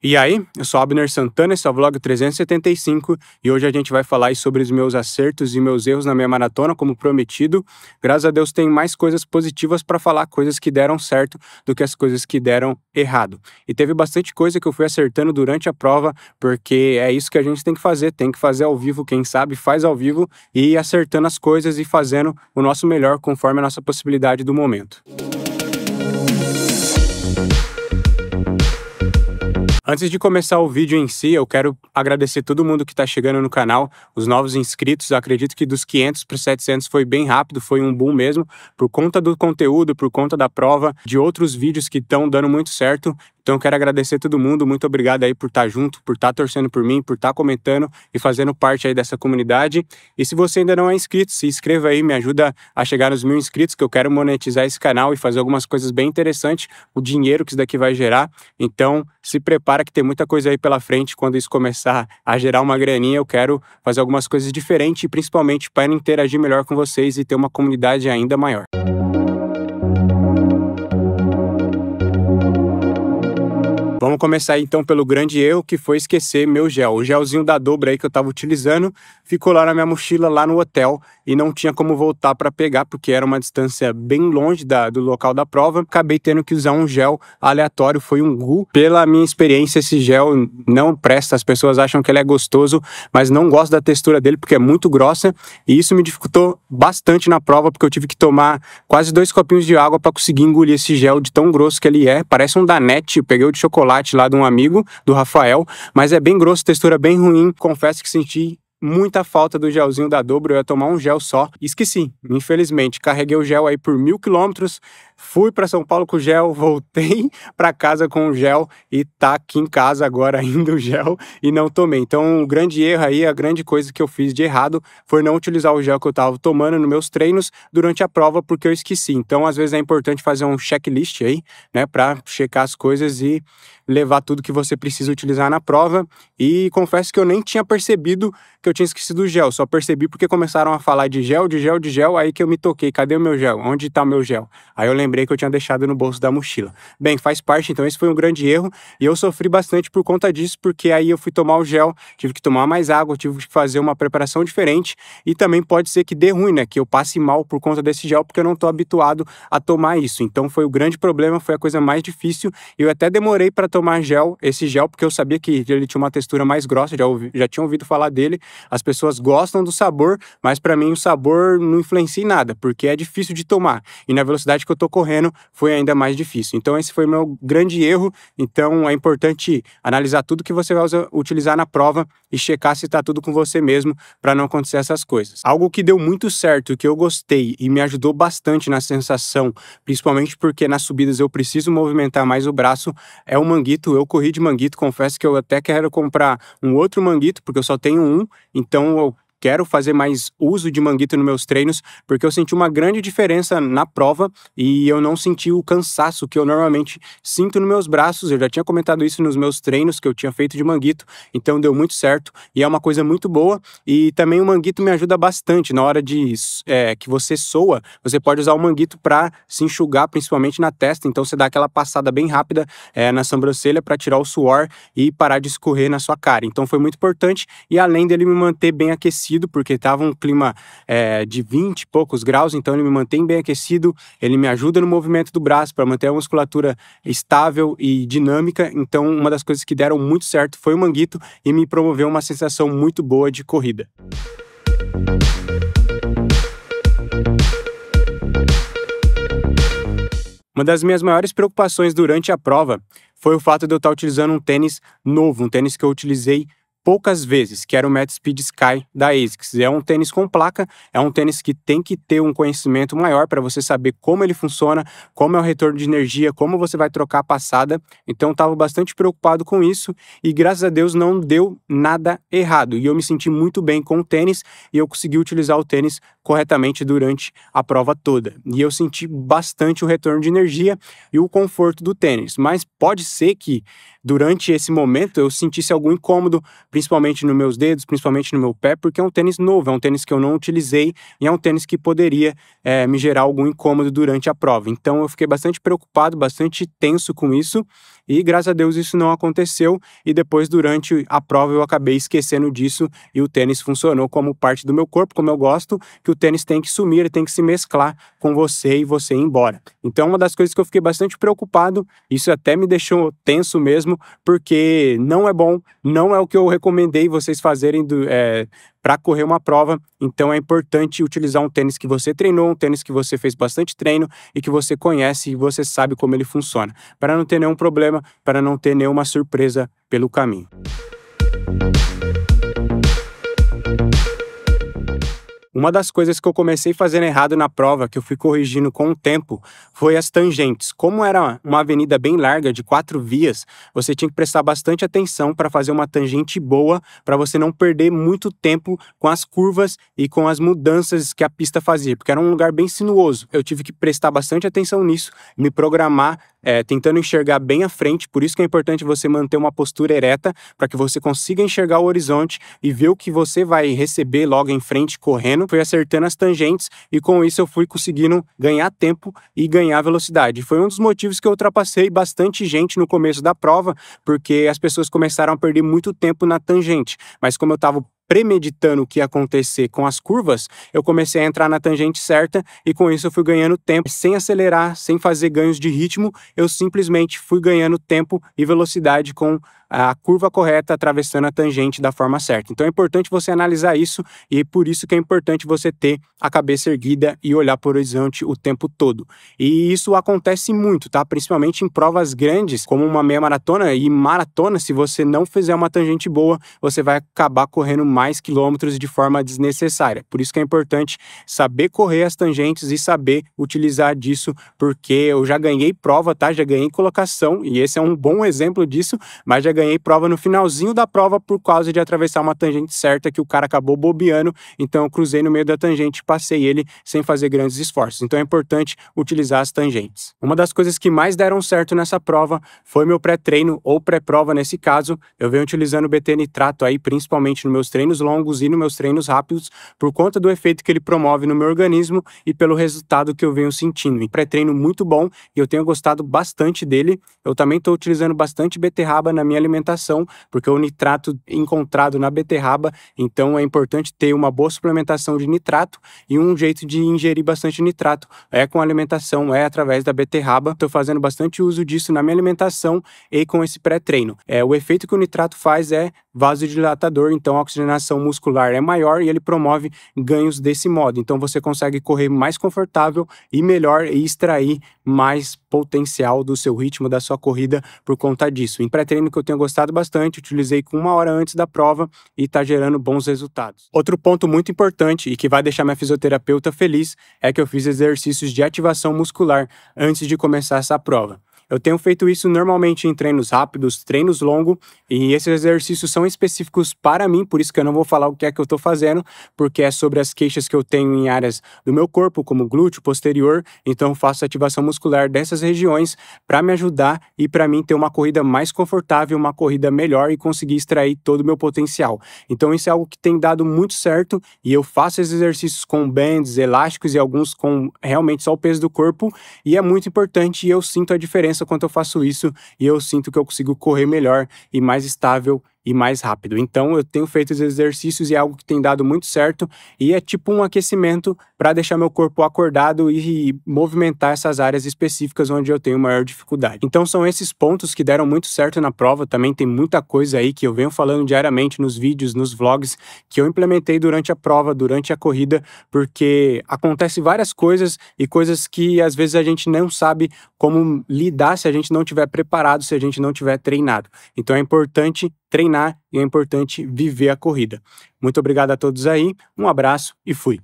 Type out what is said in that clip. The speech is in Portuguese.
E aí, eu sou Abner Santana, esse é o Vlog 375 e hoje a gente vai falar aí sobre os meus acertos e meus erros na minha maratona, como prometido. Graças a Deus tem mais coisas positivas para falar, coisas que deram certo do que as coisas que deram errado. E teve bastante coisa que eu fui acertando durante a prova, porque é isso que a gente tem que fazer ao vivo, quem sabe faz ao vivo e ir acertando as coisas e fazendo o nosso melhor conforme a nossa possibilidade do momento. Antes de começar o vídeo em si, eu quero agradecer todo mundo que está chegando no canal, os novos inscritos. Eu acredito que dos 500 para os 700 foi bem rápido, foi um boom mesmo, por conta do conteúdo, por conta da prova, de outros vídeos que estão dando muito certo. Então eu quero agradecer todo mundo, muito obrigado aí por estar junto, por estar torcendo por mim, por estar comentando e fazendo parte aí dessa comunidade. E se você ainda não é inscrito, se inscreva aí, me ajuda a chegar nos 1000 inscritos, que eu quero monetizar esse canal e fazer algumas coisas bem interessantes, o dinheiro que isso daqui vai gerar. Então se prepara que tem muita coisa aí pela frente. Quando isso começar a gerar uma graninha, eu quero fazer algumas coisas diferentes, principalmente para interagir melhor com vocês e ter uma comunidade ainda maior. Vamos começar então pelo grande erro, que foi esquecer meu gel. O gelzinho da Dobra aí que eu tava utilizando ficou lá na minha mochila, lá no hotel, e não tinha como voltar para pegar, porque era uma distância bem longe do local da prova. Acabei tendo que usar um gel aleatório, foi um Gu. Pela minha experiência, esse gel não presta, as pessoas acham que ele é gostoso, mas não gosto da textura dele, porque é muito grossa, e isso me dificultou bastante na prova, porque eu tive que tomar quase 2 copinhos de água para conseguir engolir esse gel de tão grosso que ele é. Parece um Danette, eu peguei o de chocolate lá de um amigo, do Rafael, mas é bem grosso, textura bem ruim. Confesso que senti muita falta do gelzinho da Dobra. Eu ia tomar um gel só, esqueci, infelizmente. Carreguei o gel aí por 1000 quilômetros, fui para São Paulo com o gel, voltei para casa com o gel e tá aqui em casa agora ainda o gel e não tomei. Então o grande erro aí, a grande coisa que eu fiz de errado foi não utilizar o gel que eu tava tomando nos meus treinos durante a prova, porque eu esqueci. Então às vezes é importante fazer um checklist aí, né, para checar as coisas e levar tudo que você precisa utilizar na prova. E confesso que eu nem tinha percebido que eu tinha esquecido o gel, só percebi porque começaram a falar de gel, aí que eu me toquei, cadê o meu gel? Onde tá o meu gel? Aí eu lembrei que eu tinha deixado no bolso da mochila. Bem, faz parte, então esse foi um grande erro, e eu sofri bastante por conta disso, porque aí eu fui tomar o gel, tive que tomar mais água, tive que fazer uma preparação diferente, e também pode ser que dê ruim, né, que eu passe mal por conta desse gel, porque eu não tô habituado a tomar isso. Então foi o grande problema, foi a coisa mais difícil. Eu até demorei para tomar esse gel, porque eu sabia que ele tinha uma textura mais grossa, já tinha ouvido falar dele. As pessoas gostam do sabor, mas para mim o sabor não influencia em nada, porque é difícil de tomar. E na velocidade que eu tô correndo, foi ainda mais difícil. Então esse foi o meu grande erro. Então é importante analisar tudo que você vai utilizar na prova e checar se tá tudo com você mesmo, para não acontecer essas coisas. Algo que deu muito certo, que eu gostei e me ajudou bastante na sensação, principalmente porque nas subidas eu preciso movimentar mais o braço, é o manguito. Eu corri de manguito, confesso que eu até quero comprar um outro manguito, porque eu só tenho um, então eu quero fazer mais uso de manguito nos meus treinos, porque eu senti uma grande diferença na prova e eu não senti o cansaço que eu normalmente sinto nos meus braços. Eu já tinha comentado isso nos meus treinos que eu tinha feito de manguito, então deu muito certo e é uma coisa muito boa. E também o manguito me ajuda bastante na hora de que você soa, você pode usar o manguito para se enxugar, principalmente na testa. Então você dá aquela passada bem rápida na sobrancelha para tirar o suor e parar de escorrer na sua cara. Então foi muito importante, e além dele me manter bem aquecido, porque estava um clima de 20 e poucos graus, então ele me mantém bem aquecido, ele me ajuda no movimento do braço para manter a musculatura estável e dinâmica. Então uma das coisas que deram muito certo foi o manguito e me promoveu uma sensação muito boa de corrida. Uma das minhas maiores preocupações durante a prova foi o fato de eu estar utilizando um tênis novo, um tênis que eu utilizei poucas vezes, que era o Matt Speed Sky da ASICS. É um tênis com placa, é um tênis que tem que ter um conhecimento maior para você saber como ele funciona, como é o retorno de energia, como você vai trocar a passada. Então estava bastante preocupado com isso e graças a Deus não deu nada errado. E eu me senti muito bem com o tênis e eu consegui utilizar o tênis corretamente durante a prova toda. E eu senti bastante o retorno de energia e o conforto do tênis. Mas pode ser que durante esse momento eu sentisse algum incômodo, principalmente nos meus dedos, principalmente no meu pé, porque é um tênis novo, é um tênis que eu não utilizei e é um tênis que poderia me gerar algum incômodo durante a prova. Então eu fiquei bastante preocupado, bastante tenso com isso e graças a Deus isso não aconteceu e depois durante a prova eu acabei esquecendo disso e o tênis funcionou como parte do meu corpo, como eu gosto, que o tênis tem que sumir, ele tem que se mesclar com você e você ir embora. Então uma das coisas que eu fiquei bastante preocupado, isso até me deixou tenso mesmo, porque não é bom, não é o que eu recomendei vocês fazerem para correr uma prova. Então é importante utilizar um tênis que você treinou, um tênis que você fez bastante treino e que você conhece e você sabe como ele funciona, para não ter nenhum problema, para não ter nenhuma surpresa pelo caminho. Uma das coisas que eu comecei fazendo errado na prova, que eu fui corrigindo com o tempo, foi as tangentes. Como era uma avenida bem larga, de 4 vias, você tinha que prestar bastante atenção para fazer uma tangente boa, para você não perder muito tempo com as curvas e com as mudanças que a pista fazia, porque era um lugar bem sinuoso. Eu tive que prestar bastante atenção nisso, me programar, tentando enxergar bem à frente. Por isso que é importante você manter uma postura ereta, para que você consiga enxergar o horizonte e ver o que você vai receber logo em frente correndo. Fui acertando as tangentes e com isso eu fui conseguindo ganhar tempo e ganhar velocidade. Foi um dos motivos que eu ultrapassei bastante gente no começo da prova, porque as pessoas começaram a perder muito tempo na tangente. Mas como eu estava premeditando o que ia acontecer com as curvas, eu comecei a entrar na tangente certa e com isso eu fui ganhando tempo, sem acelerar, sem fazer ganhos de ritmo, eu simplesmente fui ganhando tempo e velocidade com a curva correta, atravessando a tangente da forma certa. Então é importante você analisar isso e por isso que é importante você ter a cabeça erguida e olhar para o horizonte o tempo todo. E isso acontece muito, tá? Principalmente em provas grandes, como uma meia maratona e maratona, se você não fizer uma tangente boa, você vai acabar correndo mais quilômetros de forma desnecessária. Por isso que é importante saber correr as tangentes e saber utilizar disso, porque eu já ganhei prova, tá? Já ganhei colocação e esse é um bom exemplo disso, mas já ganhei prova no finalzinho da prova por causa de atravessar uma tangente certa que o cara acabou bobeando, então eu cruzei no meio da tangente e passei ele sem fazer grandes esforços. Então é importante utilizar as tangentes. Uma das coisas que mais deram certo nessa prova foi meu pré-treino ou pré-prova nesse caso. Eu venho utilizando o BT Nitrato aí, principalmente nos meus treinos longos e nos meus treinos rápidos, por conta do efeito que ele promove no meu organismo e pelo resultado que eu venho sentindo. Pré-treino muito bom e eu tenho gostado bastante dele. Eu também estou utilizando bastante beterraba na minha alimentação, porque o nitrato encontrado na beterraba, então é importante ter uma boa suplementação de nitrato e um jeito de ingerir bastante nitrato é com alimentação, é através da beterraba. Estou fazendo bastante uso disso na minha alimentação e com esse pré-treino. O efeito que o nitrato faz é vasodilatador, então a oxigenação muscular é maior e ele promove ganhos desse modo. Então você consegue correr mais confortável e melhor e extrair mais potencial do seu ritmo, da sua corrida por conta disso. Em pré-treino que eu tenho gostado bastante, utilizei com 1 hora antes da prova e está gerando bons resultados. Outro ponto muito importante e que vai deixar minha fisioterapeuta feliz é que eu fiz exercícios de ativação muscular antes de começar essa prova. Eu tenho feito isso normalmente em treinos rápidos, treinos longos, e esses exercícios são específicos para mim, por isso que eu não vou falar o que é que eu estou fazendo, porque é sobre as queixas que eu tenho em áreas do meu corpo, como glúteo, posterior, então eu faço ativação muscular dessas regiões para me ajudar e para mim ter uma corrida mais confortável, uma corrida melhor e conseguir extrair todo o meu potencial. Então isso é algo que tem dado muito certo e eu faço esses exercícios com bands, elásticos e alguns com realmente só o peso do corpo e é muito importante e eu sinto a diferença quando eu faço isso e eu sinto que eu consigo correr melhor e mais estável e mais rápido. Então eu tenho feito os exercícios e é algo que tem dado muito certo e é tipo um aquecimento para deixar meu corpo acordado e movimentar essas áreas específicas onde eu tenho maior dificuldade. Então são esses pontos que deram muito certo na prova. Também tem muita coisa aí que eu venho falando diariamente nos vídeos, nos vlogs, que eu implementei durante a prova, durante a corrida, porque acontece várias coisas e coisas que às vezes a gente não sabe como lidar se a gente não estiver preparado, se a gente não estiver treinado. Então é importante treinar e é importante viver a corrida. Muito obrigado a todos aí, um abraço e fui!